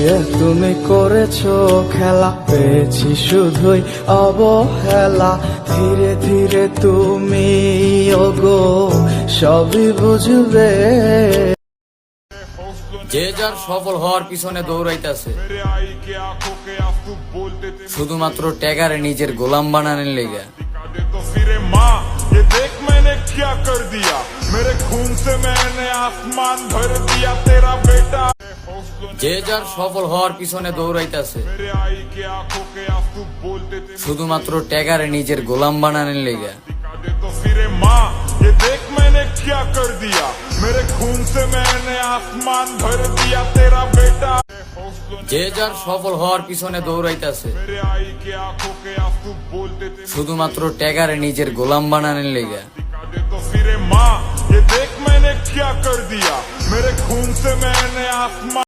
দিয়ে তুমি করেছো খেলা, পেয়েছি শুধুই অবহেলা। ধীরে ধীরে তুমি ওগো সবই বুঝবে। যে যার সফল হওয়ার পিছনে দৌড়াইতেছে শুধুমাত্র ট্যাগারে নিজের গোলাম বানানোর লেগে। যে যার সফল হওয়ার পিছনে দৌড়াইতেছে শুধুমাত্র ট্যাগারে নিজের গোলাম বানানোর লেগে। যে যার সফল হওয়ার পিছনে দৌড়াইতেছে শুধুমাত্র ট্যাগারে নিজের গোলাম বানানোর লেগে। ये देख मैंने क्या कर दिया, मेरे खून से मैंने आसमान